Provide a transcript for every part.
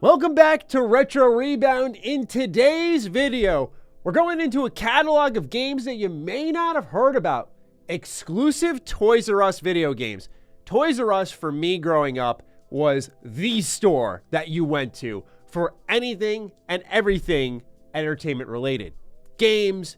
Welcome back to Retro Rebound. In today's video, we're going into a catalog of games that you may not have heard about. Exclusive Toys R Us video games. Toys R Us, for me growing up, was the store that you went to for anything and everything entertainment related. Games,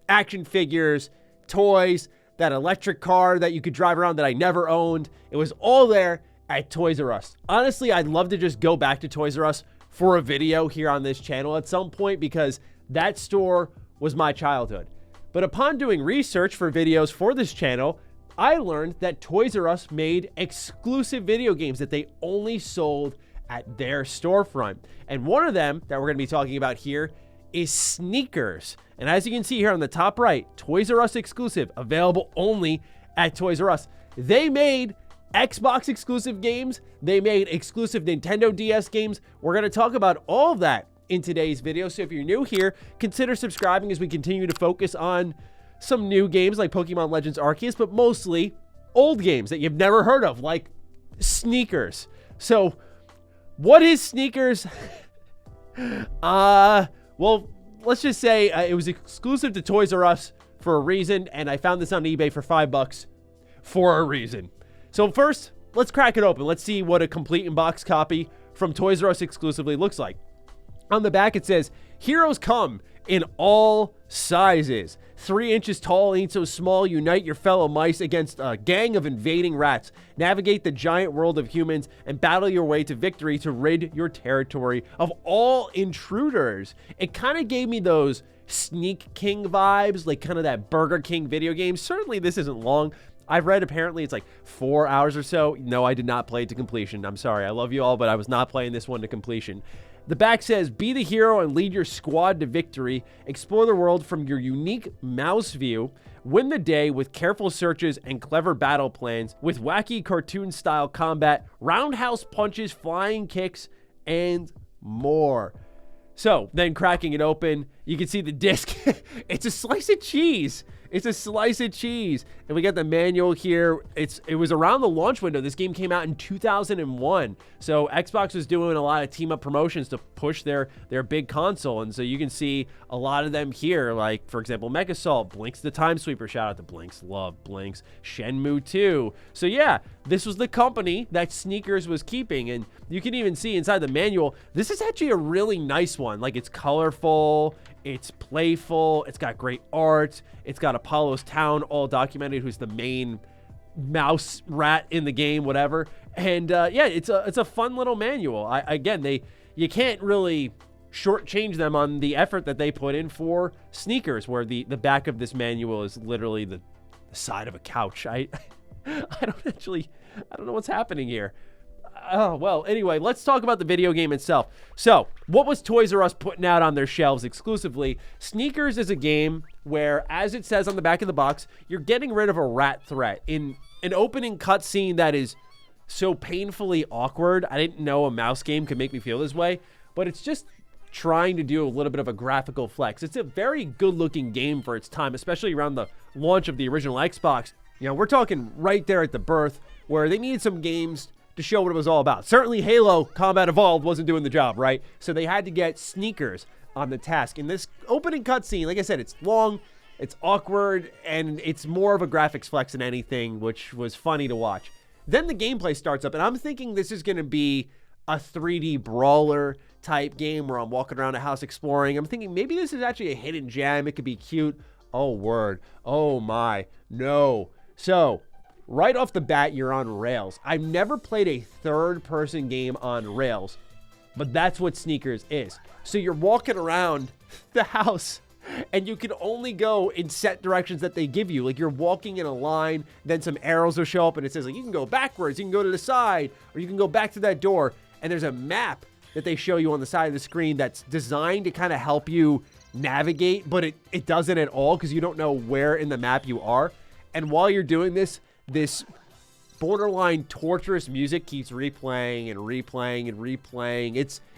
action figures, toys, that electric car that you could drive around that I never owned. It was all there at Toys R Us. Honestly, I'd love to just go back to Toys R Us for a video here on this channel at some point because that store was my childhood. But upon doing research for videos for this channel, I learned that Toys R Us made exclusive video games that they only sold at their storefront. And one of them that we're going to be talking about here is Sneakers. And as you can see here on the top right, Toys R Us exclusive, available only at Toys R Us. They made Xbox exclusive games. They made exclusive Nintendo DS games. We're going to talk about all of that in today's video. So if you're new here, consider subscribing as we continue to focus on some new games like Pokemon Legends Arceus, but mostly old games that you've never heard of, like Sneakers. So what is Sneakers? Well, let's just say it was exclusive to Toys R Us for a reason, and I found this on eBay for $5 for a reason. So first, let's crack it open. Let's see what a complete in-box copy from Toys R Us exclusively looks like. On the back, it says, "Heroes come in all sizes. 3 inches tall ain't so small. Unite your fellow mice against a gang of invading rats. Navigate the giant world of humans and battle your way to victory to rid your territory of all intruders." It kind of gave me those Sneak King vibes, like kind of that Burger King video game. Certainly this isn't long. I've read apparently it's like 4 hours or so. No, I did not play it to completion. I'm sorry. I love you all, but I was not playing this one to completion. The back says, "Be the hero and lead your squad to victory. Explore the world from your unique mouse view. Win the day with careful searches and clever battle plans with wacky cartoon-style combat, roundhouse punches, flying kicks, and more." So then cracking it open, you can see the disc. It's a slice of cheese. It's a slice of cheese. And we got the manual here. It was around the launch window. This game came out in 2001. So Xbox was doing a lot of team up promotions to push their big console. And so you can see a lot of them here. Like, for example, Mechasol, Blinks the Time Sweeper. Shout out to Blinks. Love Blinks. Shenmue 2. So yeah, this was the company that Sneakers was keeping. And you can even see inside the manual, this is actually a really nice one. Like, it's colorful. It's playful. It's got great art. It's got Apollo's town all documented, who's the main mouse rat in the game, whatever. And yeah, it's a fun little manual. You can't really shortchange them on the effort that they put in for Sneakers, where the back of this manual is literally the side of a couch. I don't know what's happening here. Oh, well, anyway, let's talk about the video game itself. So, what was Toys R Us putting out on their shelves exclusively? Sneakers is a game where, as it says on the back of the box, you're getting rid of a rat threat in an opening cutscene that is so painfully awkward. I didn't know a mouse game could make me feel this way, but it's just trying to do a little bit of a graphical flex. It's a very good-looking game for its time, especially around the launch of the original Xbox. You know, we're talking right there at the birth where they needed some games to show what it was all about. Certainly Halo Combat Evolved wasn't doing the job, right? So they had to get Sneakers on the task. In this opening cutscene, like I said, it's long, it's awkward, and it's more of a graphics flex than anything, which was funny to watch. Then the gameplay starts up, and I'm thinking this is going to be a 3D brawler type game where I'm walking around a house exploring. I'm thinking maybe this is actually a hidden gem. It could be cute. Oh, word. Oh, my. No. So right off the bat, you're on rails. I've never played a third-person game on rails, but that's what Sneakers is. So you're walking around the house, and you can only go in set directions that they give you. Like, you're walking in a line, then some arrows will show up, and it says, like, you can go backwards, you can go to the side, or you can go back to that door. And there's a map that they show you on the side of the screen that's designed to kind of help you navigate, but it doesn't at all because you don't know where in the map you are. And while you're doing this borderline torturous music keeps replaying and replaying and replaying.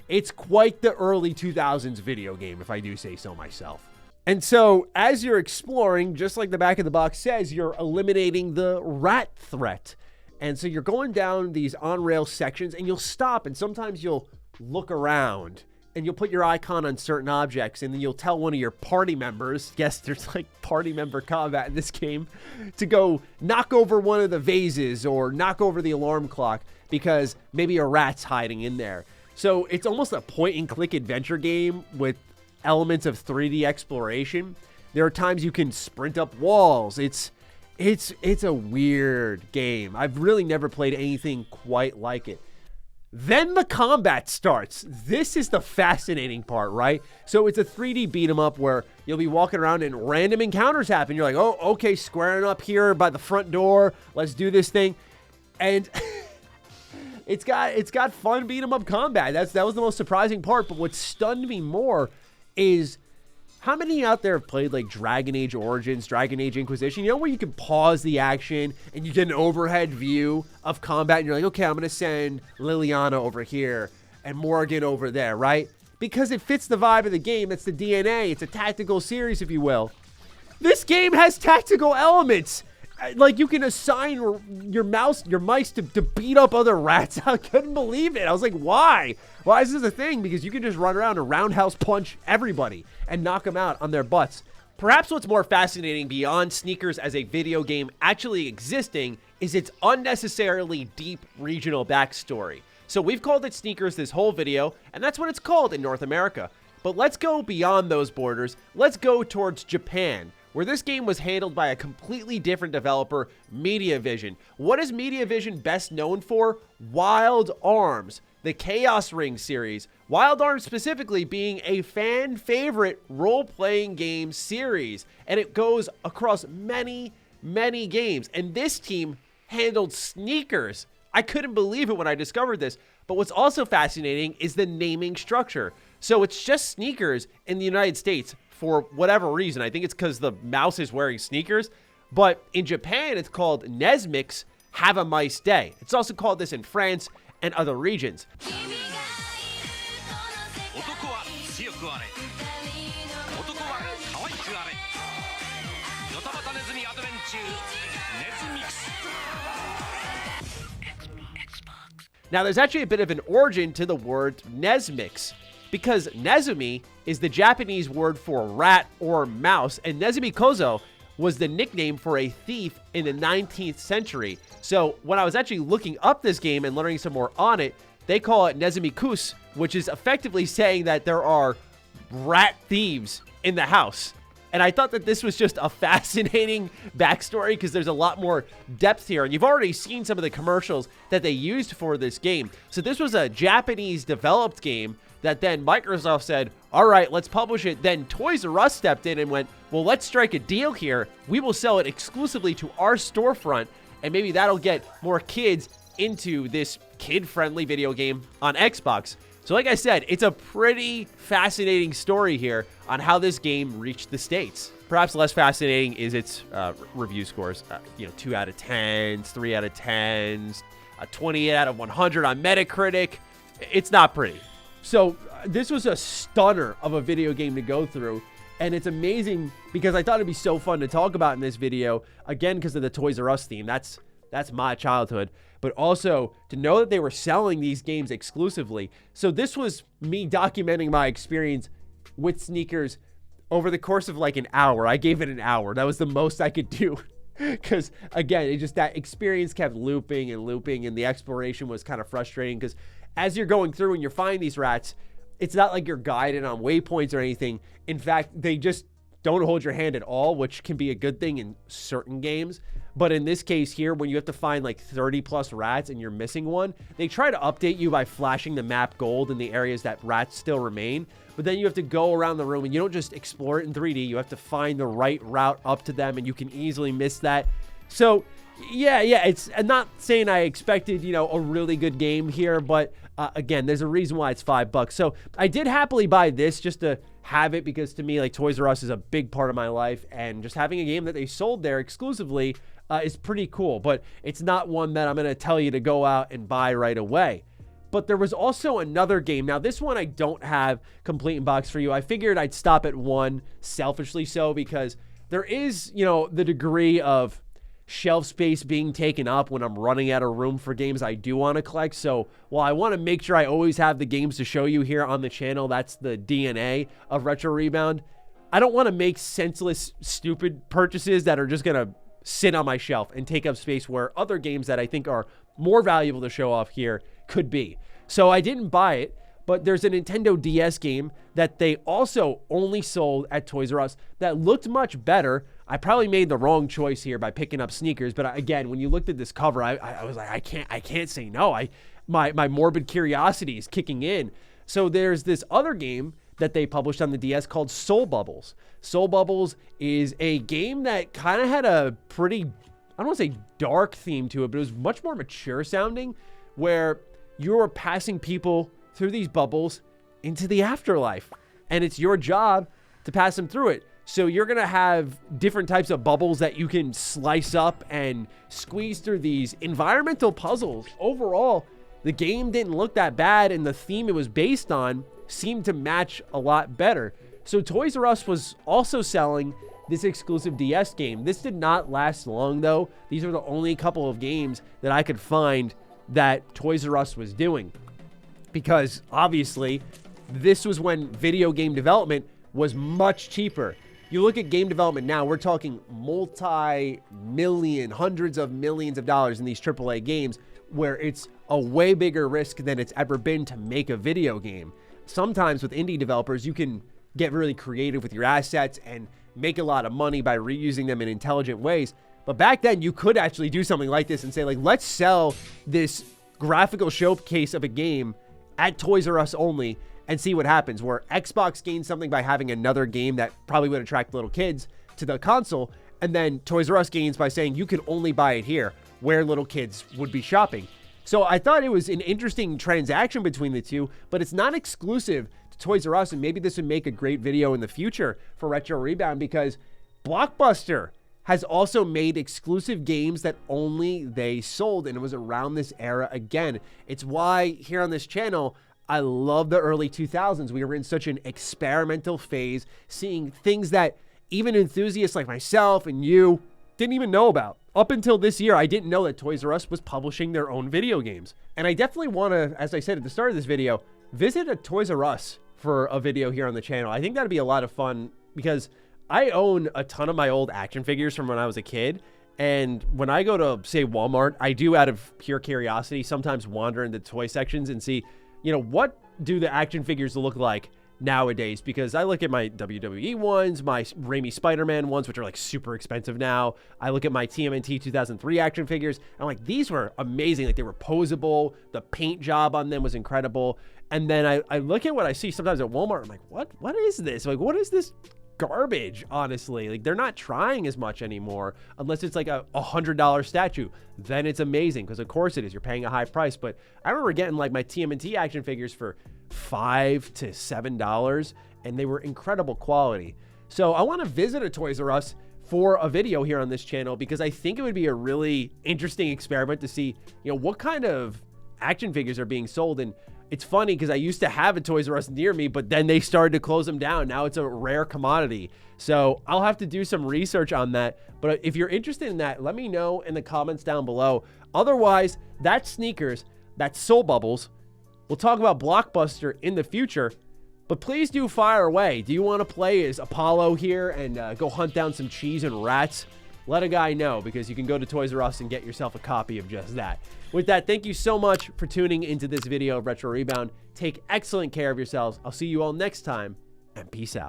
It's quite the early 2000s video game, if I do say so myself. And so as you're exploring, just like the back of the box says, you're eliminating the rat threat. And so you're going down these on-rail sections, and you'll stop, and sometimes you'll look around, and you'll put your icon on certain objects, and then you'll tell one of your party members, yes, there's like party member combat in this game, to go knock over one of the vases or knock over the alarm clock because maybe a rat's hiding in there. So it's almost a point-and-click adventure game with elements of 3D exploration. There are times you can sprint up walls. It's a weird game. I've really never played anything quite like it. Then the combat starts. This is the fascinating part, right? So it's a 3D beat 'em up where you'll be walking around and random encounters happen. You're like, oh, okay, squaring up here by the front door. Let's do this thing. And it's got fun beat 'em up combat. That was the most surprising part. But what stunned me more is how many out there have played like Dragon Age Origins, Dragon Age Inquisition? You know, where you can pause the action and you get an overhead view of combat and you're like, okay, I'm going to send Liliana over here and Morgan over there, right? Because it fits the vibe of the game. That's the DNA. It's a tactical series, if you will. This game has tactical elements. Like, you can assign your mice to beat up other rats. I couldn't believe it. I was like, why? Why is this a thing? Because you can just run around and roundhouse punch everybody and knock them out on their butts. Perhaps what's more fascinating beyond Sneakers as a video game actually existing is its unnecessarily deep regional backstory. So we've called it Sneakers this whole video, and that's what it's called in North America. But let's go beyond those borders. Let's go towards Japan, where this game was handled by a completely different developer, Mediavision. What is Mediavision best known for? Wild Arms, the Chaos Ring series. Wild Arms specifically being a fan favorite role-playing game series, and it goes across many, many games. And this team handled Sneakers. I couldn't believe it when I discovered this. But what's also fascinating is the naming structure. So it's just Sneakers in the United States for whatever reason. I think it's because the mouse is wearing sneakers. But in Japan, it's called Nesmix Have a Mice Day. It's also called this in France and other regions. Now, there's actually a bit of an origin to the word Nesmix, because Nezumi is the Japanese word for rat or mouse, and Nezumi Kozo was the nickname for a thief in the 19th century. So when I was actually looking up this game and learning some more on it, they call it Nezumi-kus, which is effectively saying that there are rat thieves in the house. And I thought that this was just a fascinating backstory because there's a lot more depth here. And you've already seen some of the commercials that they used for this game. So this was a Japanese developed game that then Microsoft said, all right, let's publish it. Then Toys R Us stepped in and went, well, let's strike a deal here. We will sell it exclusively to our storefront, and maybe that'll get more kids into this kid-friendly video game on Xbox. So like I said, it's a pretty fascinating story here on how this game reached the States. Perhaps less fascinating is its review scores. 2 out of 10s, 3 out of 10s, 28 out of 100 on Metacritic. It's not pretty. So this was a stunner of a video game to go through, and it's amazing because I thought it'd be so fun to talk about in this video, again, because of the Toys R Us theme. That's my childhood, but also to know that they were selling these games exclusively. So this was me documenting my experience with Sneakers over the course of like an hour. I gave it an hour. That was the most I could do. Because, again, that experience kept looping and looping, and the exploration was kind of frustrating because as you're going through and you're finding these rats, it's not like you're guided on waypoints or anything. In fact, they just don't hold your hand at all, which can be a good thing in certain games. But in this case here, when you have to find like 30 plus rats and you're missing one, they try to update you by flashing the map gold in the areas that rats still remain. But then you have to go around the room and you don't just explore it in 3D. You have to find the right route up to them, and you can easily miss that. So yeah, it's, I'm not saying I expected, a really good game here, but again, there's a reason why it's $5. So I did happily buy this just to have it, because to me, like, Toys R Us is a big part of my life, and just having a game that they sold there exclusively is pretty cool. But it's not one that I'm going to tell you to go out and buy right away. But there was also another game. Now, this one I don't have complete in box for you. I figured I'd stop at one, selfishly so, because there is, the degree of shelf space being taken up when I'm running out of room for games I do want to collect. So while I want to make sure I always have the games to show you here on the channel, that's the DNA of Retro Rebound, I don't want to make senseless, stupid purchases that are just going to sit on my shelf and take up space where other games that I think are more valuable to show off here could be. So I didn't buy it, but there's a Nintendo DS game that they also only sold at Toys R Us that looked much better. I probably made the wrong choice here by picking up sneakers, but again, when you looked at this cover, I was like, I can't say no. My morbid curiosity is kicking in. So there's this other game that they published on the DS called Soul Bubbles. Soul Bubbles is a game that kind of had a pretty, I don't want to say dark theme to it, but it was much more mature sounding, where you were passing people through these bubbles into the afterlife, and it's your job to pass them through it. So you're going to have different types of bubbles that you can slice up and squeeze through these environmental puzzles. Overall, the game didn't look that bad, and the theme it was based on seemed to match a lot better. So Toys R Us was also selling this exclusive DS game. This did not last long, though. These are the only couple of games that I could find that Toys R Us was doing, because obviously this was when video game development was much cheaper. You look at game development now, we're talking multi-million, hundreds of millions of dollars in these AAA games, where it's a way bigger risk than it's ever been to make a video game. Sometimes with indie developers, you can get really creative with your assets and make a lot of money by reusing them in intelligent ways. But back then, you could actually do something like this and say, like, let's sell this graphical showcase of a game at Toys R Us only and see what happens, where Xbox gained something by having another game that probably would attract little kids to the console, and then Toys R Us gains by saying you can only buy it here, where little kids would be shopping. So I thought it was an interesting transaction between the two, but it's not exclusive to Toys R Us, and maybe this would make a great video in the future for Retro Rebound, because Blockbuster has also made exclusive games that only they sold, and it was around this era again. It's why here on this channel, I love the early 2000s. We were in such an experimental phase, seeing things that even enthusiasts like myself and you didn't even know about. Up until this year, I didn't know that Toys R Us was publishing their own video games. And I definitely want to, as I said at the start of this video, visit a Toys R Us for a video here on the channel. I think that'd be a lot of fun, because I own a ton of my old action figures from when I was a kid. And when I go to, say, Walmart, I do, out of pure curiosity, sometimes wander into toy sections and see, you know, what do the action figures look like nowadays? Because I look at my WWE ones, my Raimi Spider-Man ones, which are like super expensive now. I look at my TMNT 2003 action figures, and I'm like, these were amazing. Like, they were posable. The paint job on them was incredible. And then I look at what I see sometimes at Walmart. I'm like, what is this? Like, what is this garbage? Honestly, like, they're not trying as much anymore, unless it's like a $100 statue. Then it's amazing, because of course it is. You're paying a high price. But I remember getting like my TMNT action figures for $5 to $7, and they were incredible quality. So I want to visit a Toys R Us for a video here on this channel, because I think it would be a really interesting experiment to see, you know, what kind of action figures are being sold. And it's funny, because I used to have a Toys R Us near me, but then they started to close them down. Now it's a rare commodity. So I'll have to do some research on that. But if you're interested in that, let me know in the comments down below. Otherwise, that's sneakers, that's Soul Bubbles. We'll talk about Blockbuster in the future, but please do fire away. Do you want to play as Apollo here and go hunt down some cheese and rats? Let a guy know, because you can go to Toys R Us and get yourself a copy of just that. With that, thank you so much for tuning into this video of Retro Rebound. Take excellent care of yourselves. I'll see you all next time, and peace out.